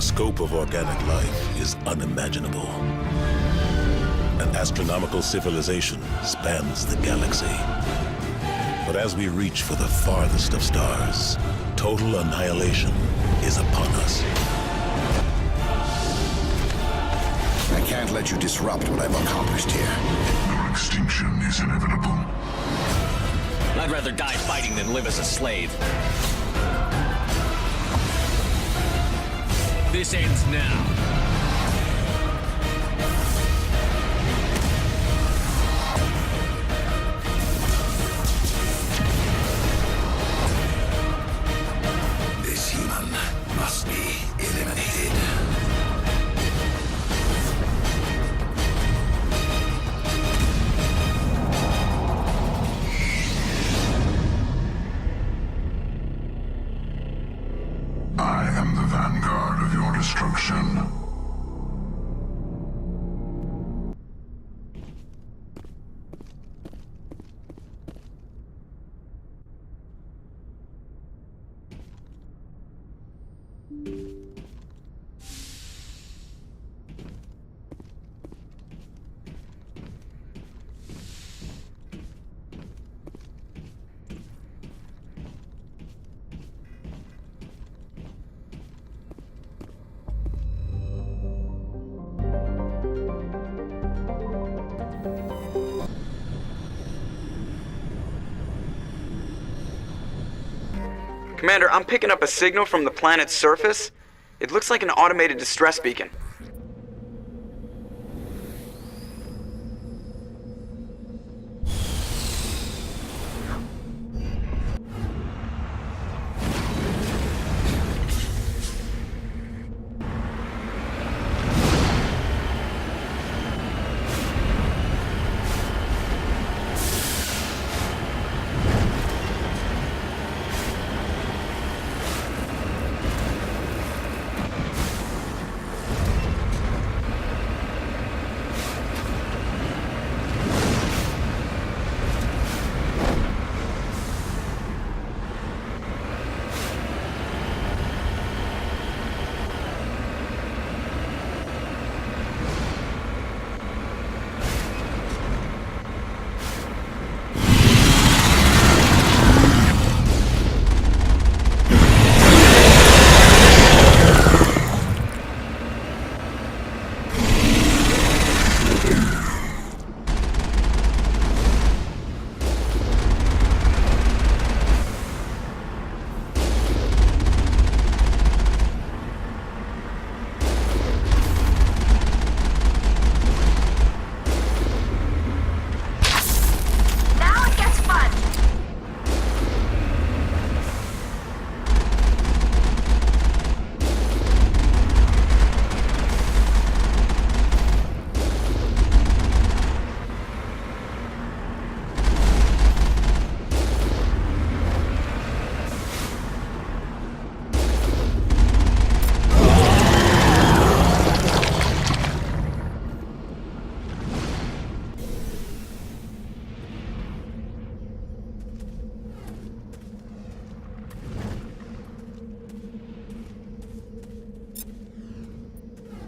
The scope of organic life is unimaginable. An astronomical civilization spans the galaxy. But as we reach for the farthest of stars, total annihilation is upon us. I can't let you disrupt what I've accomplished here. Your extinction is inevitable. I'd rather die fighting than live as a slave. This ends now. This human must be eliminated. I am the vanguard of your destruction. Commander, I'm picking up a signal from the planet's surface. It looks like an automated distress beacon.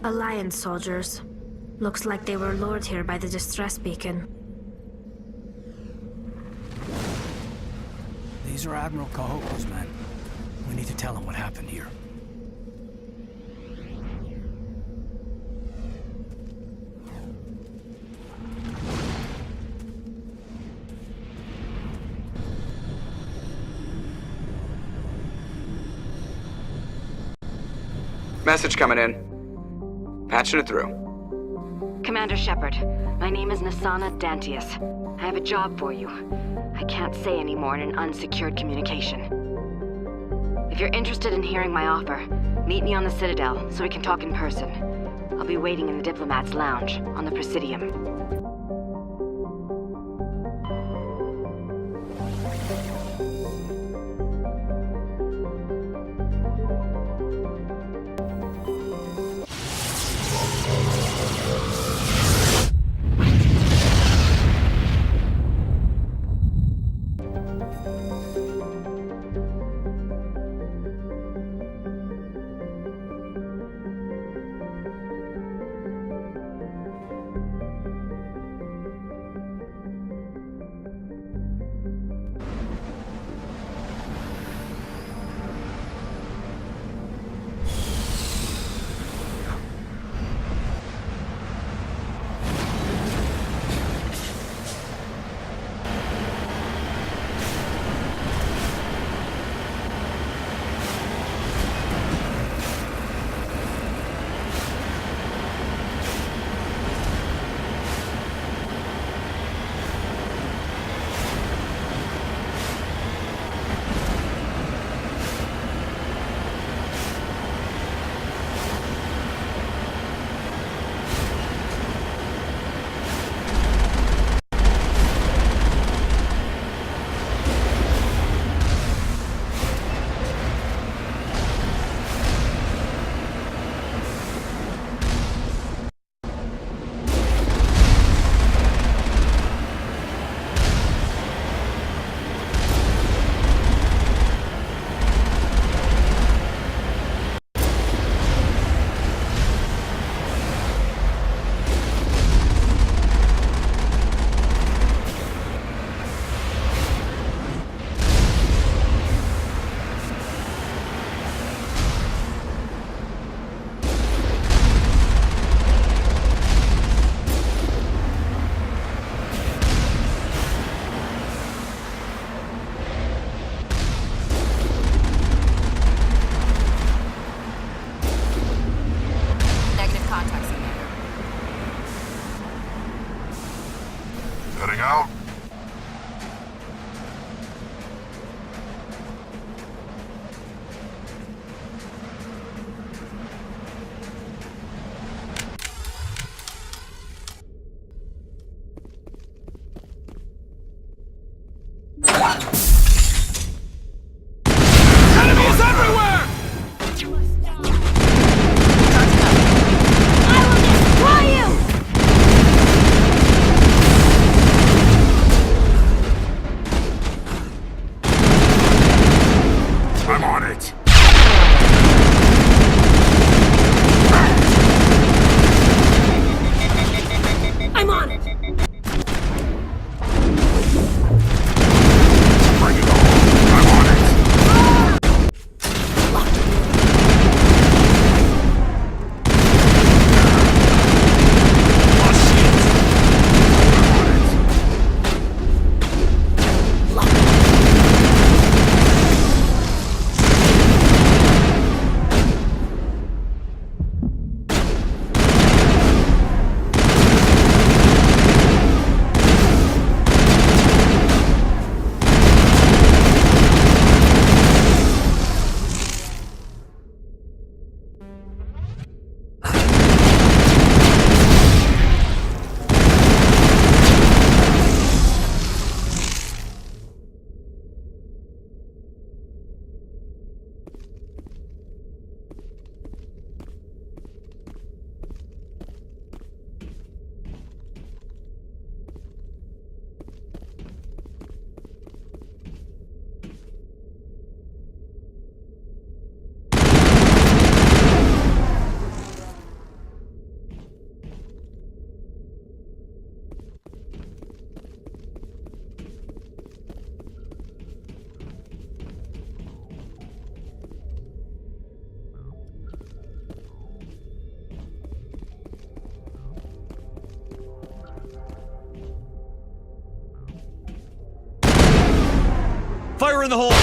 Alliance soldiers. Looks like they were lured here by the distress beacon. These are Admiral Cahoe's men. We need to tell him what happened here. Message coming in. Patching it through. Commander Shepard, my name is Nasana Dantius. I have a job for you. I can't say any more in an unsecured communication. If you're interested in hearing my offer, meet me on the Citadel so we can talk in person. I'll be waiting in the Diplomat's Lounge on the Presidium. Fire in the hole!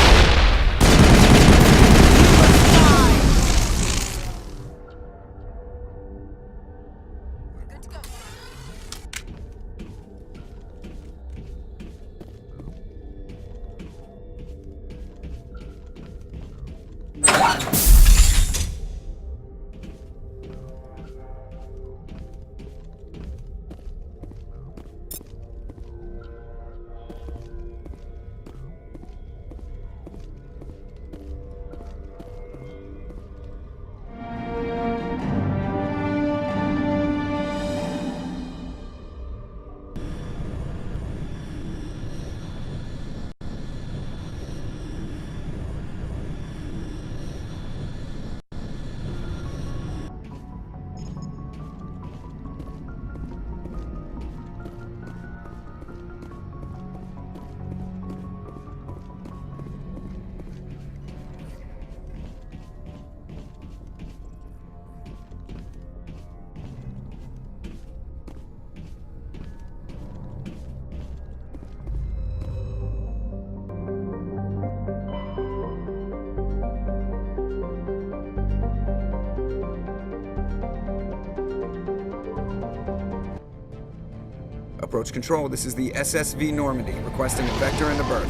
Approach control, this is the SSV Normandy, requesting a vector and a berth.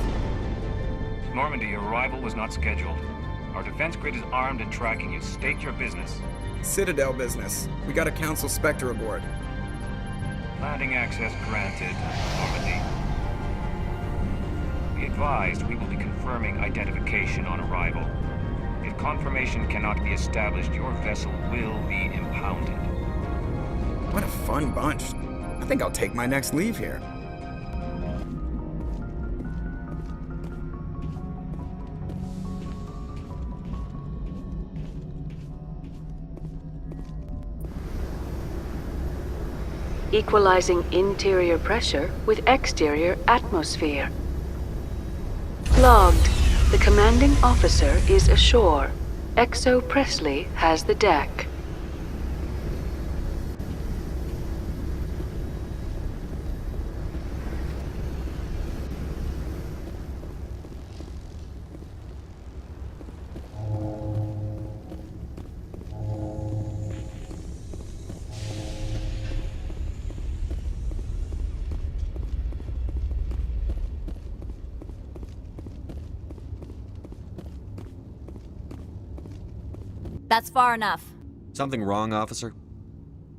Normandy, arrival was not scheduled. Our defense grid is armed and tracking you. State your business. Citadel business. We got a Council Spectre aboard. Landing access granted, Normandy. Be advised, we will be confirming identification on arrival. If confirmation cannot be established, your vessel will be impounded. What a fun bunch. I think I'll take my next leave here. Equalizing interior pressure with exterior atmosphere. Logged. The commanding officer is ashore. Exo Presley has the deck. That's far enough. Something wrong, officer?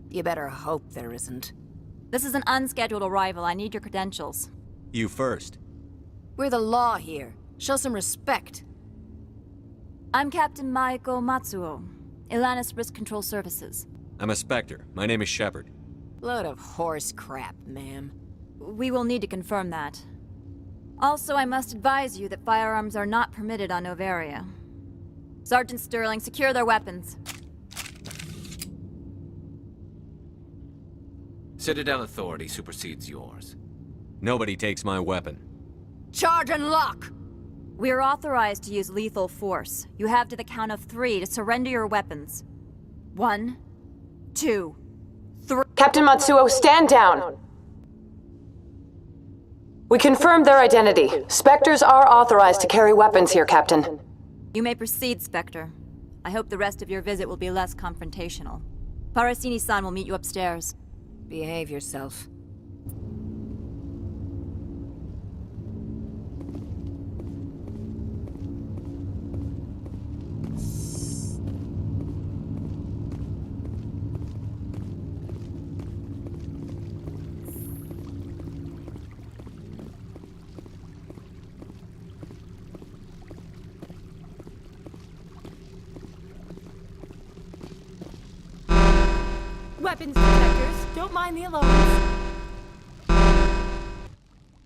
You better hope there isn't. This is an unscheduled arrival. I need your credentials. You first. We're the law here. Show some respect. I'm Captain Maiko Matsuo, Ilanis Risk Control Services. I'm a Spectre. My name is Shepard. Load of horse crap, ma'am. We will need to confirm that. Also, I must advise you that firearms are not permitted on Noveria. Sergeant Sterling, secure their weapons. Citadel authority supersedes yours. Nobody takes my weapon. Charge and lock! We are authorized to use lethal force. You have to the count of 3 to surrender your weapons. 1, 2, 3... Captain Matsuo, stand down! We confirmed their identity. Spectres are authorized to carry weapons here, Captain. You may proceed, Spectre. I hope the rest of your visit will be less confrontational. Parasini-san will meet you upstairs. Behave yourself. Weapons detectors, don't mind the alarms.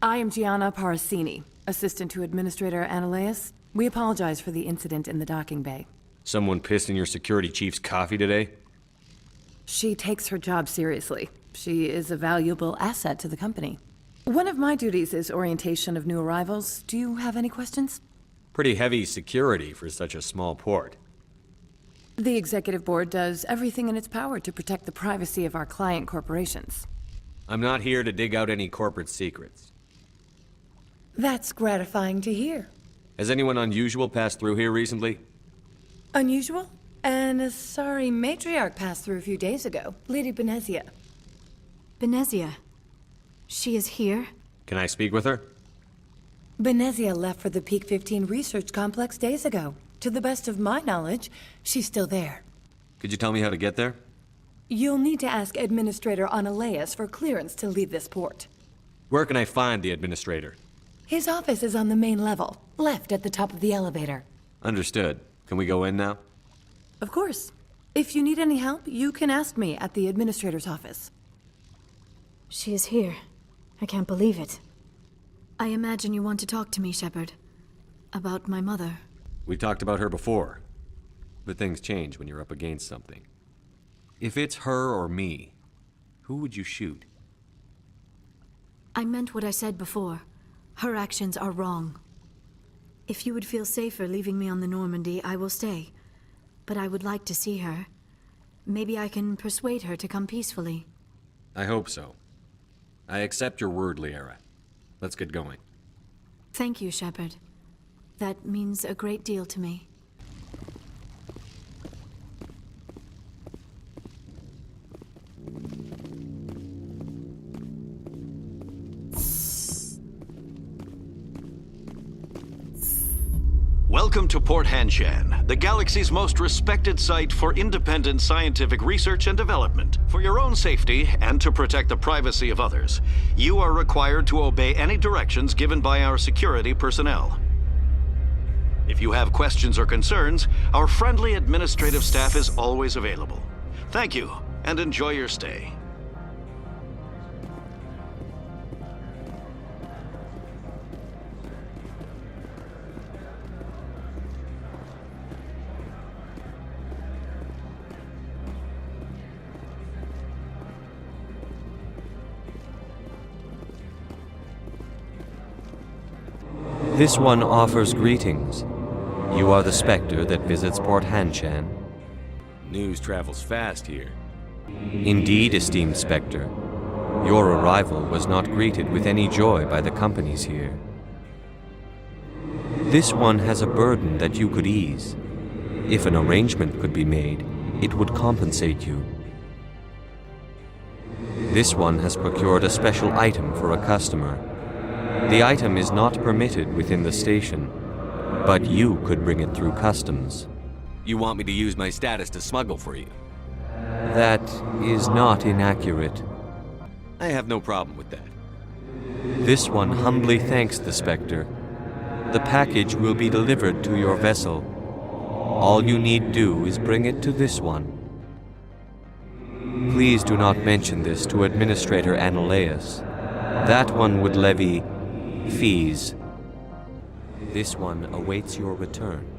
I am Gianna Parasini, assistant to Administrator Ananias. We apologize for the incident in the docking bay. Someone pissed in your security chief's coffee today? She takes her job seriously. She is a valuable asset to the company. One of my duties is orientation of new arrivals. Do you have any questions? Pretty heavy security for such a small port. The Executive Board does everything in its power to protect the privacy of our client corporations. I'm not here to dig out any corporate secrets. That's gratifying to hear. Has anyone unusual passed through here recently? Unusual? And a sorry matriarch passed through a few days ago. Lady Benezia. Benezia? She is here? Can I speak with her? Benezia left for the Peak 15 research complex days ago. To the best of my knowledge, she's still there. Could you tell me how to get there? You'll need to ask Administrator Analeas for clearance to leave this port. Where can I find the Administrator? His office is on the main level, left at the top of the elevator. Understood. Can we go in now? Of course. If you need any help, you can ask me at the Administrator's office. She is here. I can't believe it. I imagine you want to talk to me, Shepard. About my mother. We talked about her before. But things change when you're up against something. If it's her or me, who would you shoot? I meant what I said before. Her actions are wrong. If you would feel safer leaving me on the Normandy, I will stay. But I would like to see her. Maybe I can persuade her to come peacefully. I hope so. I accept your word, Liara. Let's get going. Thank you, Shepard. That means a great deal to me. Welcome to Port Hanshan, the galaxy's most respected site for independent scientific research and development. For your own safety and to protect the privacy of others, you are required to obey any directions given by our security personnel. If you have questions or concerns, our friendly administrative staff is always available. Thank you, and enjoy your stay. This one offers greetings. You are the Spectre that visits Port Hanshan. News travels fast here. Indeed, esteemed Spectre. Your arrival was not greeted with any joy by the companies here. This one has a burden that you could ease. If an arrangement could be made, it would compensate you. This one has procured a special item for a customer. The item is not permitted within the station, but you could bring it through customs. You want me to use my status to smuggle for you? That is not inaccurate. I have no problem with that. This one humbly thanks the Spectre. The package will be delivered to your vessel. All you need do is bring it to this one. Please do not mention this to Administrator Analeas. That one would levy fees. This one awaits your return.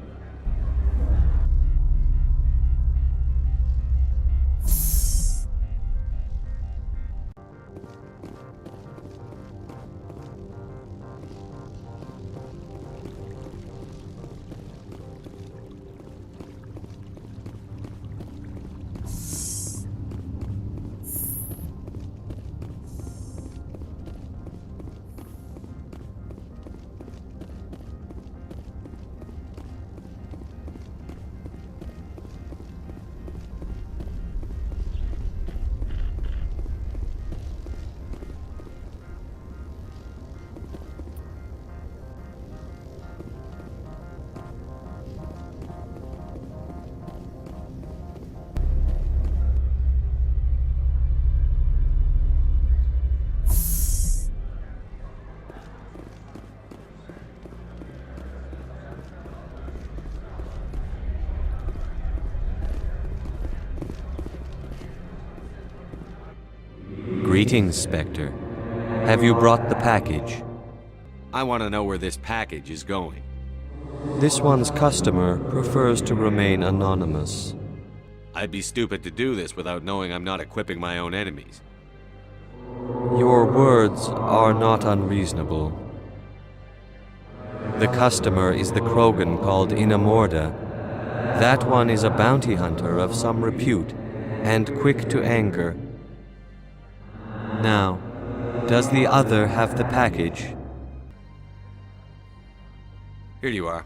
Greetings, Spectre. Have you brought the package? I want to know where this package is going. This one's customer prefers to remain anonymous. I'd be stupid to do this without knowing I'm not equipping my own enemies. Your words are not unreasonable. The customer is the Krogan called Inamorda. That one is a bounty hunter of some repute, and quick to anger. Now, does the other have the package? Here you are.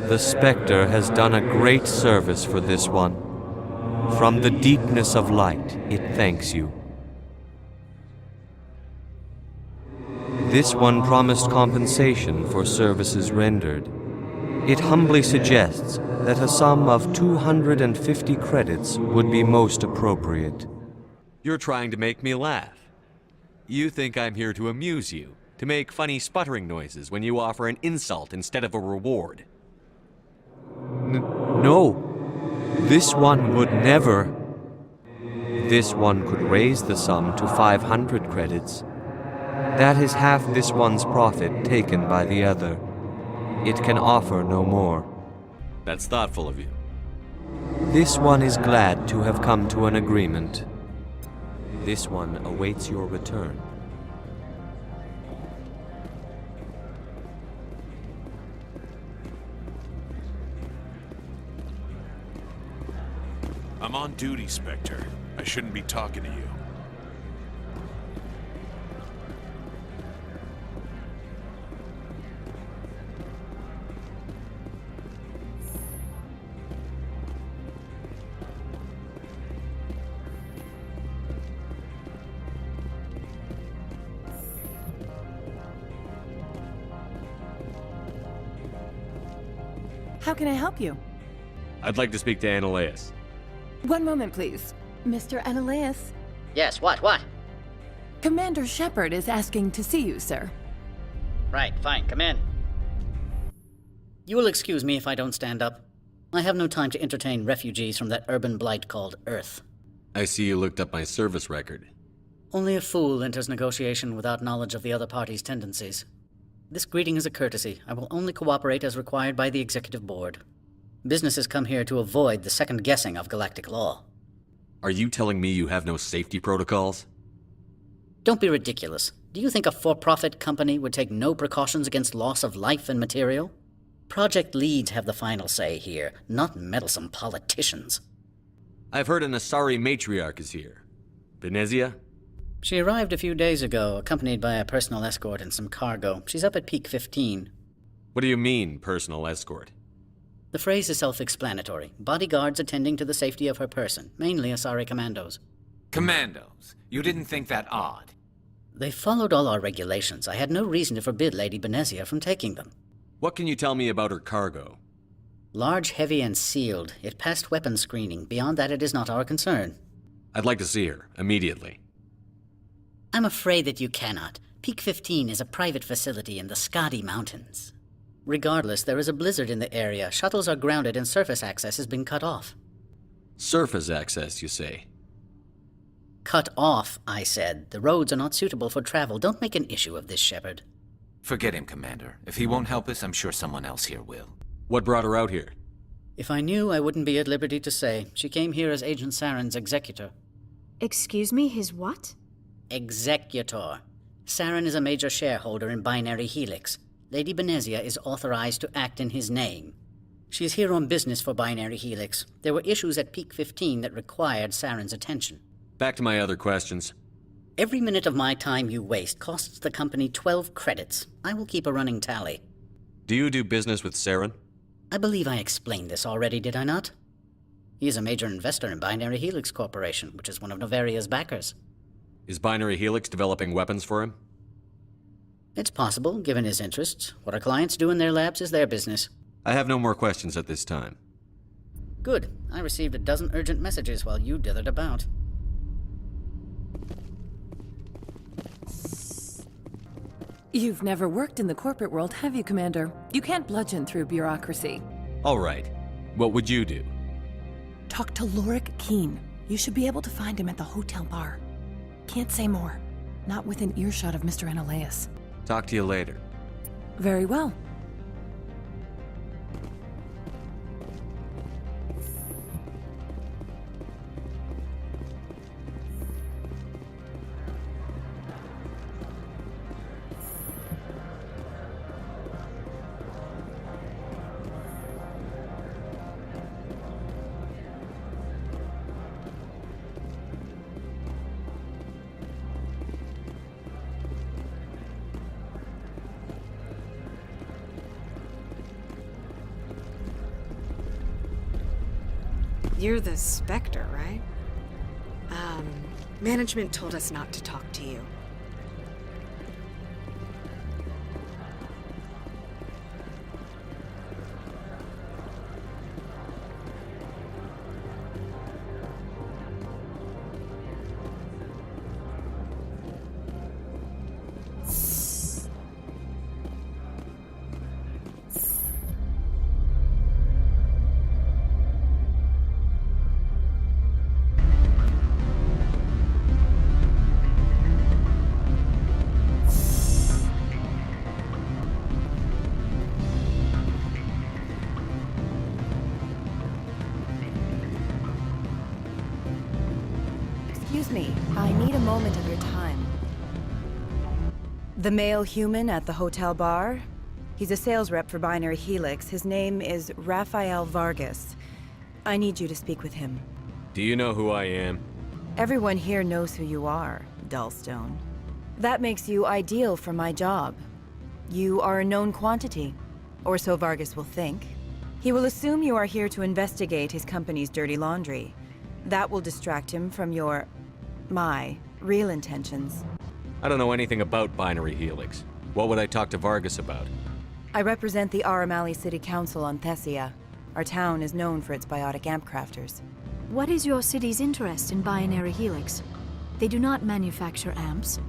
The Spectre has done a great service for this one. From the deepness of light, it thanks you. This one promised compensation for services rendered. It humbly suggests that a sum of 250 credits would be most appropriate. You're trying to make me laugh. You think I'm here to amuse you, to make funny sputtering noises when you offer an insult instead of a reward. No. This one would never. This one could raise the sum to 500 credits. That is half this one's profit taken by the other. It can offer no more. That's thoughtful of you. This one is glad to have come to an agreement. This one awaits your return. I'm on duty, Spectre. I shouldn't be talking to you. How can I help you? I'd like to speak to Annaleus. One moment, please. Mr. Annaleus. Yes, what? Commander Shepard is asking to see you, sir. Right, fine, come in. You will excuse me if I don't stand up. I have no time to entertain refugees from that urban blight called Earth. I see you looked up my service record. Only a fool enters negotiation without knowledge of the other party's tendencies. This greeting is a courtesy. I will only cooperate as required by the Executive Board. Businesses come here to avoid the second guessing of galactic law. Are you telling me you have no safety protocols? Don't be ridiculous. Do you think a for-profit company would take no precautions against loss of life and material? Project leads have the final say here, not meddlesome politicians. I've heard an Asari matriarch is here. Venezia? She arrived a few days ago, accompanied by a personal escort and some cargo. She's up at Peak 15. What do you mean, personal escort? The phrase is self-explanatory. Bodyguards attending to the safety of her person, mainly Asari commandos. Commandos? You didn't think that odd? They followed all our regulations. I had no reason to forbid Lady Benezia from taking them. What can you tell me about her cargo? Large, heavy, and sealed. It passed weapons screening. Beyond that, it is not our concern. I'd like to see her, immediately. I'm afraid that you cannot. Peak 15 is a private facility in the Skadi Mountains. Regardless, there is a blizzard in the area. Shuttles are grounded and surface access has been cut off. Surface access, you say? Cut off, I said. The roads are not suitable for travel. Don't make an issue of this, Shepard. Forget him, Commander. If he won't help us, I'm sure someone else here will. What brought her out here? If I knew, I wouldn't be at liberty to say. She came here as Agent Saren's executor. Excuse me, his what? Executor. Saren is a major shareholder in Binary Helix. Lady Benezia is authorized to act in his name. She is here on business for Binary Helix. There were issues at Peak 15 that required Saren's attention. Back to my other questions. Every minute of my time you waste costs the company 12 credits. I will keep a running tally. Do you do business with Saren? I believe I explained this already, did I not? He is a major investor in Binary Helix Corporation, which is one of Noveria's backers. Is Binary Helix developing weapons for him? It's possible, given his interests. What our clients do in their labs is their business. I have no more questions at this time. Good. I received a dozen urgent messages while you dithered about. You've never worked in the corporate world, have you, Commander? You can't bludgeon through bureaucracy. All right. What would you do? Talk to Lorik Keene. You should be able to find him at the hotel bar. Can't say more. Not within earshot of Mr. Annaleus. Talk to you later. Very well. You're the Spectre, right? Management told us not to talk to you. Excuse me, I need a moment of your time. The male human at the hotel bar? He's a sales rep for Binary Helix. His name is Rafael Vargas. I need you to speak with him. Do you know who I am? Everyone here knows who you are, Dullstone. That makes you ideal for my job. You are a known quantity, or so Vargas will think. He will assume you are here to investigate his company's dirty laundry. That will distract him from my real intentions. I don't know anything about Binary Helix. What would I talk to Vargas about? I represent the Aramali City Council on Thessia. Our town is known for its biotic amp crafters. What is your city's interest in Binary Helix? They do not manufacture amps.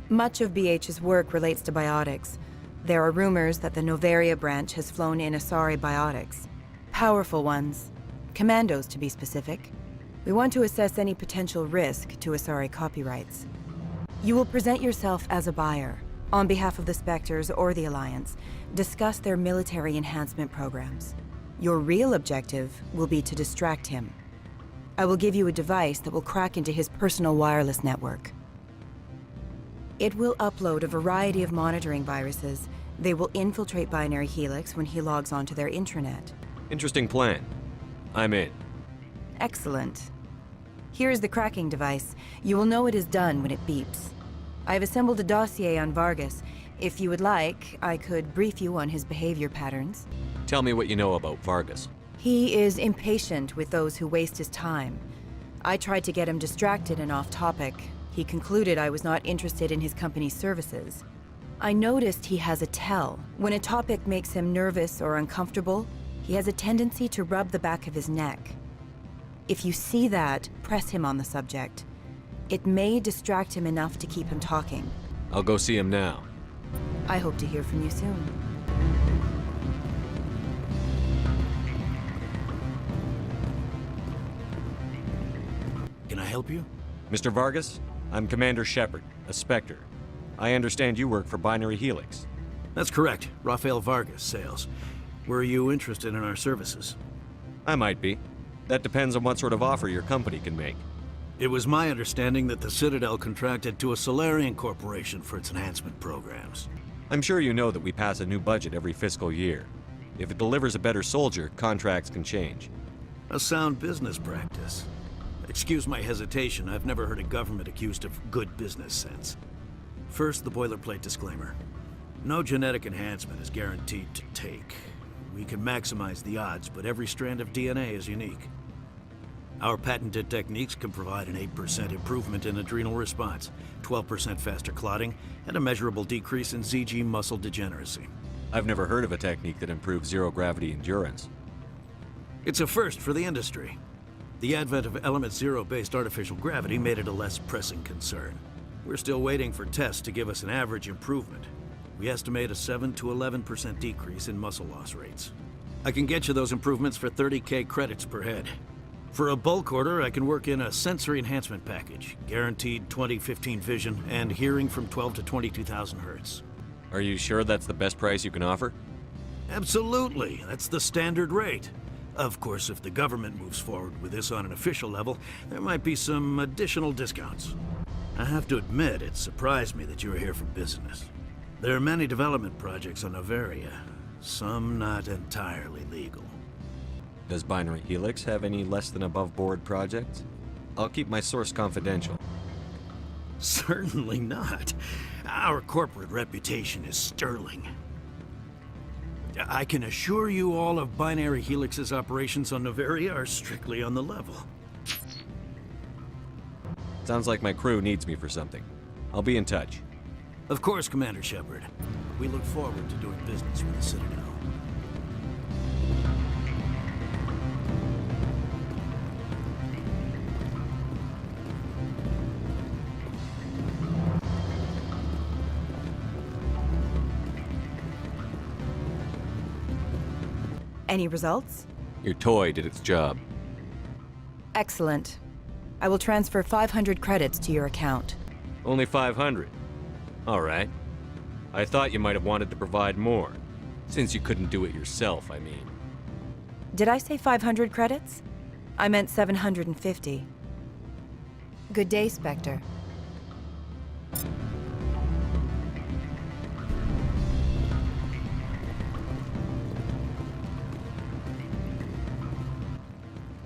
Much of BH's work relates to biotics. There are rumors that the Noveria branch has flown in Asari biotics. Powerful ones. Commandos, to be specific. We want to assess any potential risk to Asari copyrights. You will present yourself as a buyer, on behalf of the Spectres or the Alliance, discuss their military enhancement programs. Your real objective will be to distract him. I will give you a device that will crack into his personal wireless network. It will upload a variety of monitoring viruses. They will infiltrate Binary Helix when he logs onto their intranet. Interesting plan. I'm in. Excellent. Here is the cracking device. You will know it is done when it beeps. I have assembled a dossier on Vargas. If you would like, I could brief you on his behavior patterns. Tell me what you know about Vargas. He is impatient with those who waste his time. I tried to get him distracted and off topic. He concluded I was not interested in his company's services. I noticed he has a tell. When a topic makes him nervous or uncomfortable, he has a tendency to rub the back of his neck. If you see that, press him on the subject. It may distract him enough to keep him talking. I'll go see him now. I hope to hear from you soon. Can I help you? Mr. Vargas, I'm Commander Shepard, a Spectre. I understand you work for Binary Helix. That's correct. Rafael Vargas, sales. Were you interested in our services? I might be. That depends on what sort of offer your company can make. It was my understanding that the Citadel contracted to a Solarian corporation for its enhancement programs. I'm sure you know that we pass a new budget every fiscal year. If it delivers a better soldier, contracts can change. A sound business practice. Excuse my hesitation, I've never heard a government accused of good business sense. First, the boilerplate disclaimer. No genetic enhancement is guaranteed to take. We can maximize the odds, but every strand of DNA is unique. Our patented techniques can provide an 8% improvement in adrenal response, 12% faster clotting, and a measurable decrease in ZG muscle degeneracy. I've never heard of a technique that improves zero-gravity endurance. It's a first for the industry. The advent of element zero-based artificial gravity made it a less pressing concern. We're still waiting for tests to give us an average improvement. We estimate a 7 to 11% decrease in muscle loss rates. I can get you those improvements for 30K credits per head. For a bulk order, I can work in a sensory enhancement package, guaranteed 20/15 vision, and hearing from 12 to 22,000 hertz. Are you sure that's the best price you can offer? Absolutely. That's the standard rate. Of course, if the government moves forward with this on an official level, there might be some additional discounts. I have to admit, it surprised me that you were here for business. There are many development projects on Noveria, some not entirely legal. Does Binary Helix have any less than above-board projects? I'll keep my source confidential. Certainly not. Our corporate reputation is sterling. I can assure you all of Binary Helix's operations on Noveria are strictly on the level. Sounds like my crew needs me for something. I'll be in touch. Of course, Commander Shepard. We look forward to doing business with the Citadel. Any results? Your toy did its job. Excellent. I will transfer 500 credits to your account. Only 500. All right. I thought you might have wanted to provide more. Since you couldn't do it yourself, I mean. Did I say 500 credits? I meant 750. Good day, Spectre.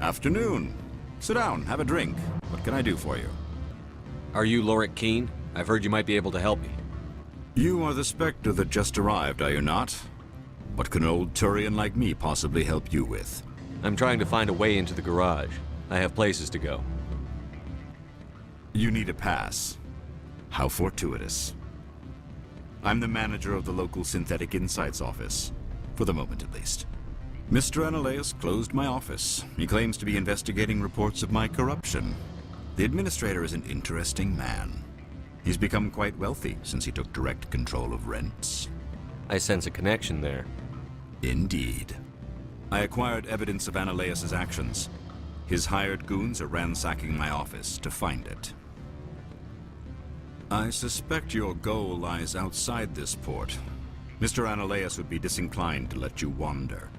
Afternoon. Sit down, have a drink. What can I do for you? Are you Lorik Keen? I've heard you might be able to help me. You are the Spectre that just arrived, are you not? What can an old Turian like me possibly help you with? I'm trying to find a way into the garage. I have places to go. You need a pass. How fortuitous. I'm the manager of the local Synthetic Insights office. For the moment, at least. Mr. Analaeus closed my office. He claims to be investigating reports of my corruption. The administrator is an interesting man. He's become quite wealthy since he took direct control of rents. I sense a connection there. Indeed. I acquired evidence of Analaeus' actions. His hired goons are ransacking my office to find it. I suspect your goal lies outside this port. Mr. Analaeus would be disinclined to let you wander.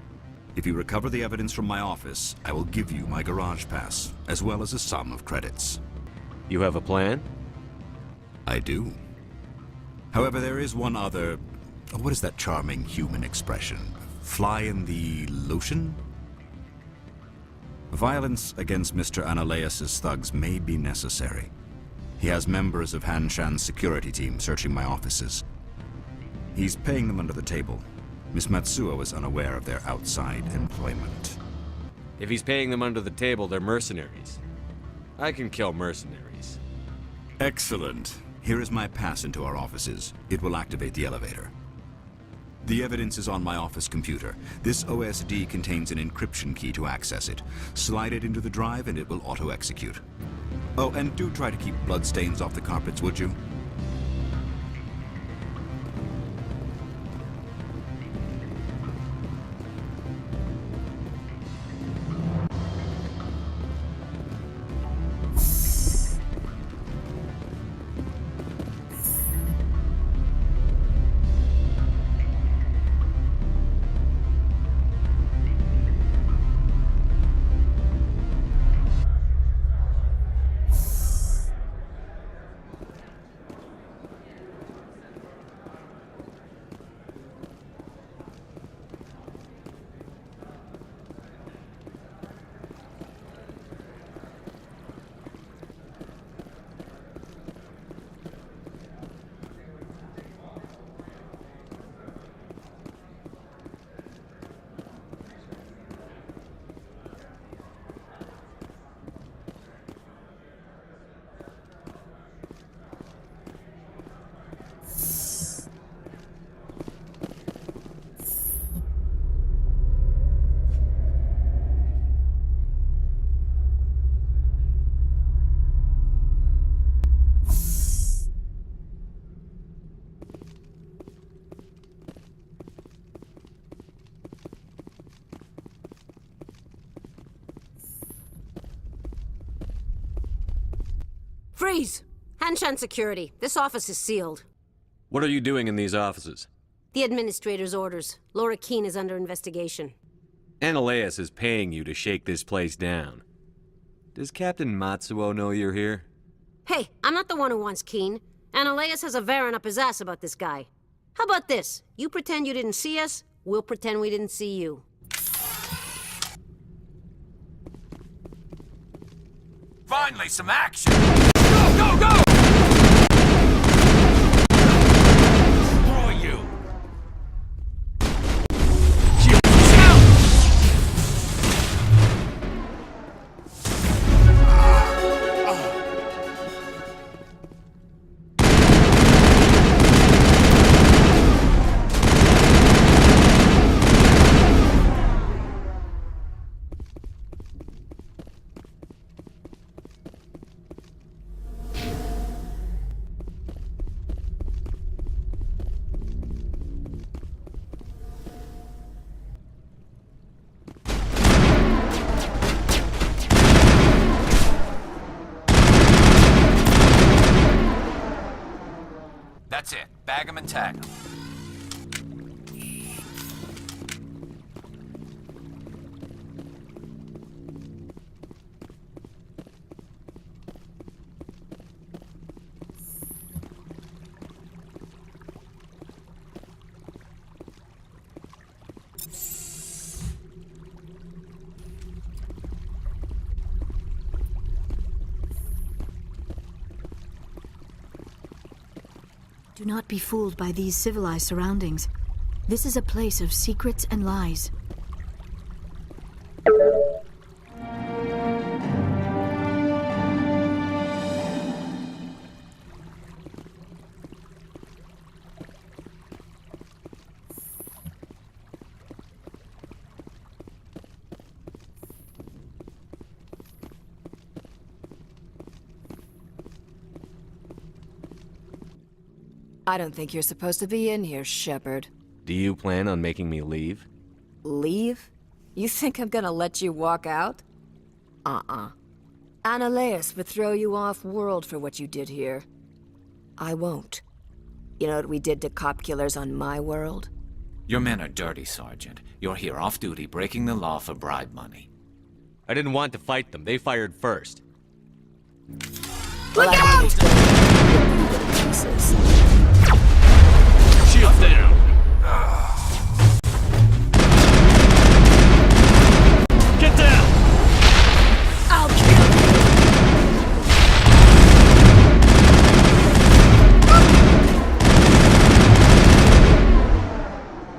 If you recover the evidence from my office, I will give you my garage pass, as well as a sum of credits. You have a plan? I do. However, there is one other... What is that charming human expression? Fly in the lotion? Violence against Mr. Analaeus' thugs may be necessary. He has members of Han Shan's security team searching my offices. He's paying them under the table. Miss Matsuo is unaware of their outside employment. If he's paying them under the table, they're mercenaries. I can kill mercenaries. Excellent. Here is my pass into our offices. It will activate the elevator. The evidence is on my office computer. This OSD contains an encryption key to access it. Slide it into the drive and it will auto-execute. Oh, and do try to keep bloodstains off the carpets, would you? Freeze! Hanshan Security. This office is sealed. What are you doing in these offices? The administrator's orders. Laura Keene is under investigation. Analaeus is paying you to shake this place down. Does Captain Matsuo know you're here? Hey, I'm not the one who wants Keene. Analaeus has a Varen up his ass about this guy. How about this? You pretend you didn't see us, we'll pretend we didn't see you. Finally, some action! Go, go, go! Destroy you! That's it. Bag 'em and tag 'em. Do not be fooled by these civilized surroundings. This is a place of secrets and lies. I don't think you're supposed to be in here, Shepard. Do you plan on making me leave? Leave? You think I'm gonna let you walk out? Annaleus would throw you off-world for what you did here. I won't. You know what we did to cop killers on my world? Your men are dirty, Sergeant. You're here off duty, breaking the law for bribe money. I didn't want to fight them. They fired first. Look out! Shield down. Get down! I'll kill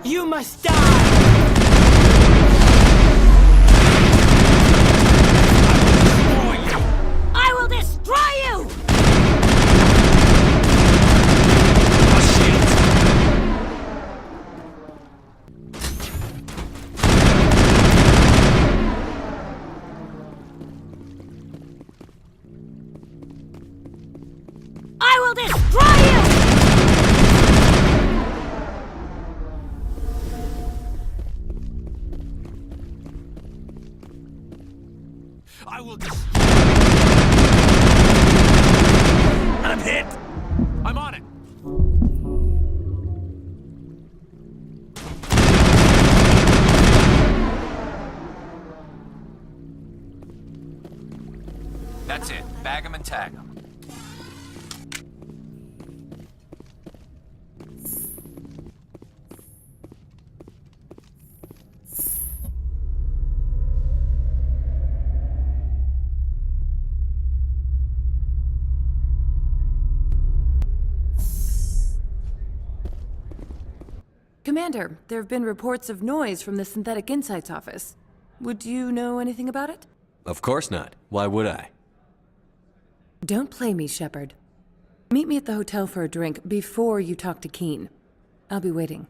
you! You must die! I will destroy you! I will destroy you! I will destroy. I'm hit. I'm on it. That's it. Bag 'em and tag 'em. Commander, there have been reports of noise from the Synthetic Insights office. Would you know anything about it? Of course not. Why would I? Don't play me, Shepard. Meet me at the hotel for a drink before you talk to Keen. I'll be waiting.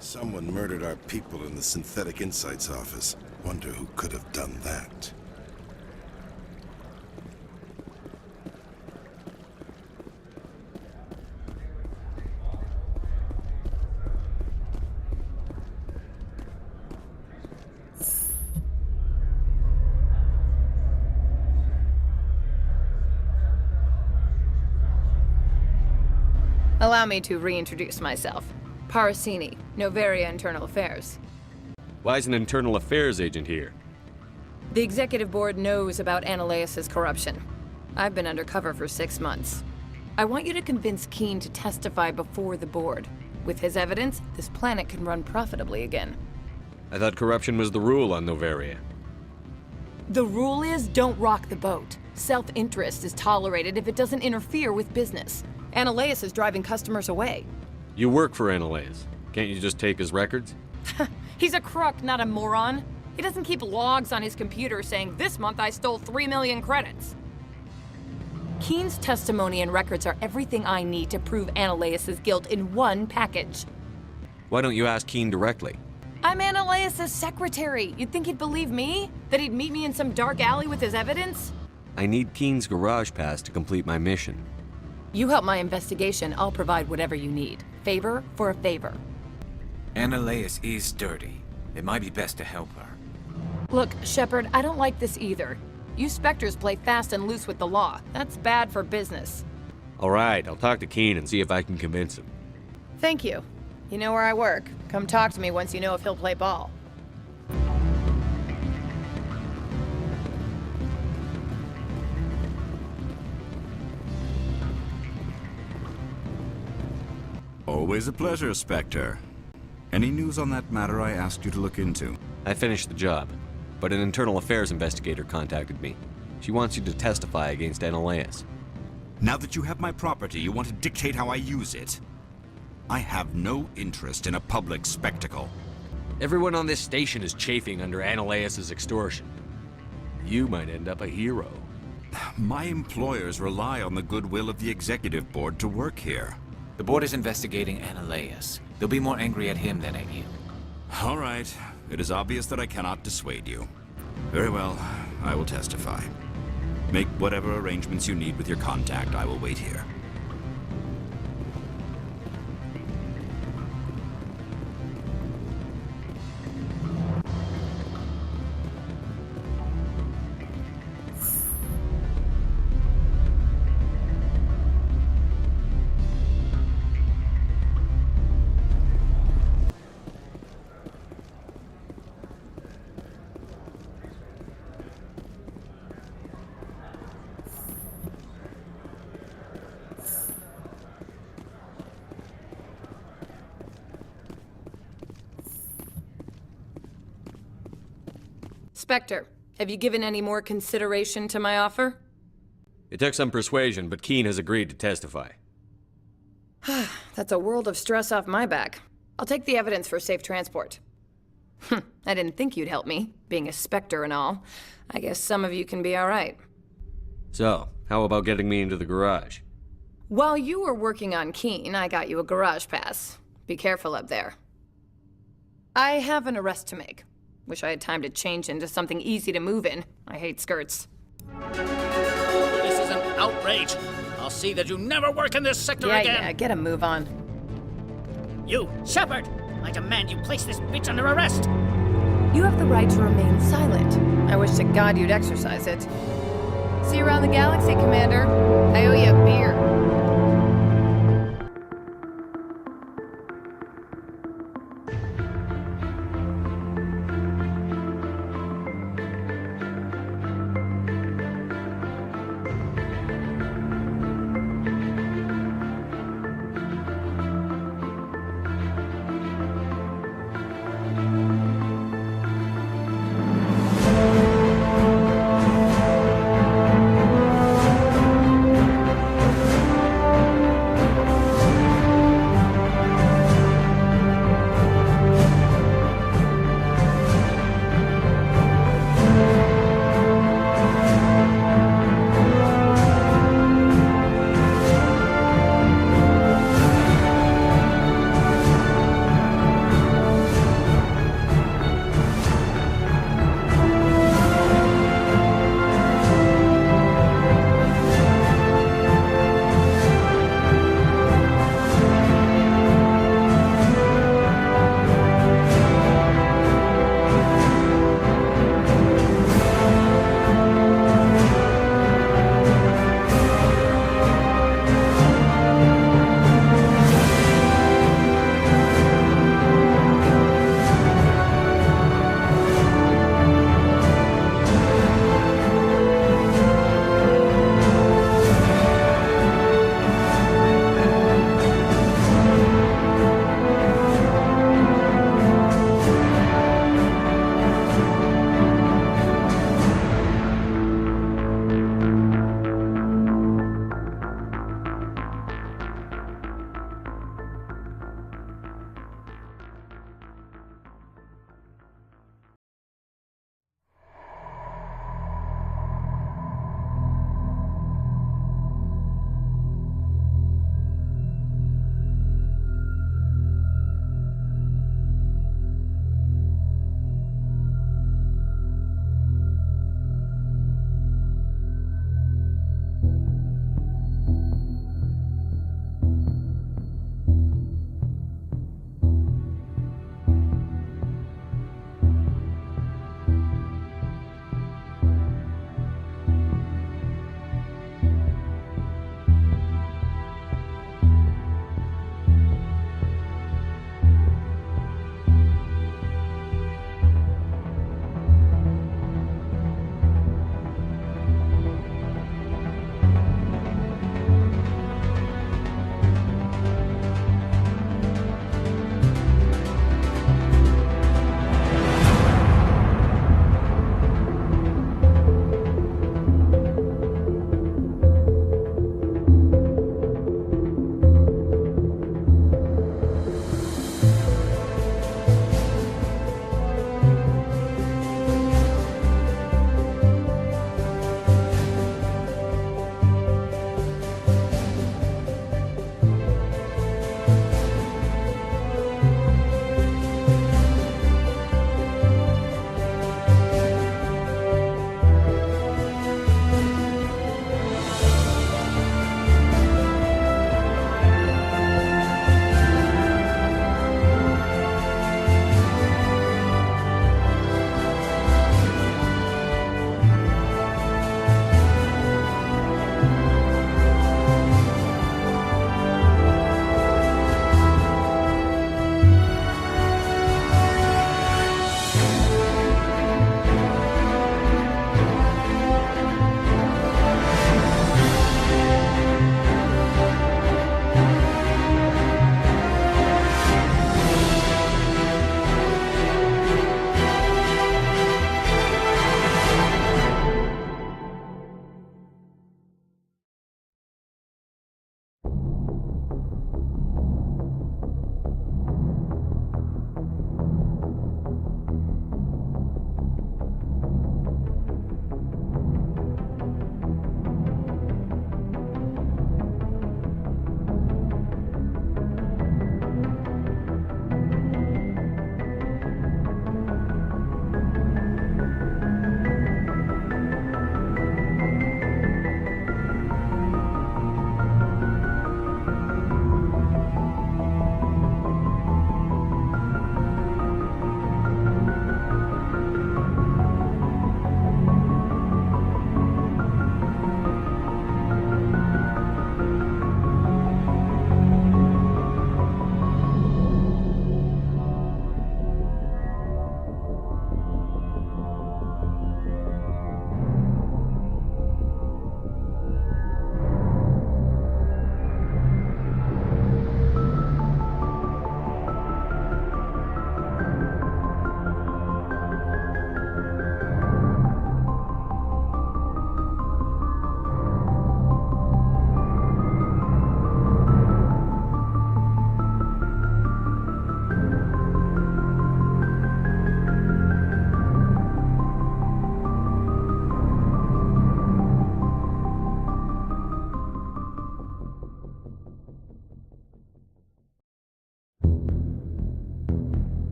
Someone murdered our people in the Synthetic Insights office. Wonder who could have done that. Allow me to reintroduce myself. Parasini, Noveria Internal Affairs. Why is an internal affairs agent here? The executive board knows about Annaleus' corruption. I've been undercover for 6 months. I want you to convince Keen to testify before the board. With his evidence, this planet can run profitably again. I thought corruption was the rule on Noveria. The rule is don't rock the boat. Self-interest is tolerated if it doesn't interfere with business. Annaleus is driving customers away. You work for Annaleus. Can't you just take his records? He's a crook, not a moron. He doesn't keep logs on his computer saying, "This month I stole 3 million credits." Keen's testimony and records are everything I need to prove Annaleus' guilt in one package. Why don't you ask Keen directly? I'm Ananias' secretary. You'd think he'd believe me? That he'd meet me in some dark alley with his evidence? I need Keen's garage pass to complete my mission. You help my investigation, I'll provide whatever you need. Favor for a favor. Ananias is dirty. It might be best to help her. Look, Shepard, I don't like this either. You Spectres play fast and loose with the law. That's bad for business. All right, I'll talk to Keen and see if I can convince him. Thank you. You know where I work. Come talk to me once you know if he'll play ball. Always a pleasure, Spectre. Any news on that matter I asked you to look into? I finished the job, but an internal affairs investigator contacted me. She wants you to testify against Ananias. Now that you have my property, you want to dictate how I use it? I have no interest in a public spectacle. Everyone on this station is chafing under Ananias' extortion. You might end up a hero. My employers rely on the goodwill of the executive board to work here. The board is investigating Ananias. They'll be more angry at him than at you. All right. It is obvious that I cannot dissuade you. Very well. I will testify. Make whatever arrangements you need with your contact. I will wait here. Spectre, have you given any more consideration to my offer? It took some persuasion, but Keen has agreed to testify. That's a world of stress off my back. I'll take the evidence for safe transport. I didn't think you'd help me, being a Spectre and all. I guess some of you can be all right. So, how about getting me into the garage? While you were working on Keen, I got you a garage pass. Be careful up there. I have an arrest to make. Wish I had time to change into something easy to move in. I hate skirts. This is an outrage. I'll see that you never work in this sector again. Yeah, get a move on. You, Shepard! I demand you place this bitch under arrest! You have the right to remain silent. I wish to God you'd exercise it. See you around the galaxy, Commander. I owe you a beer.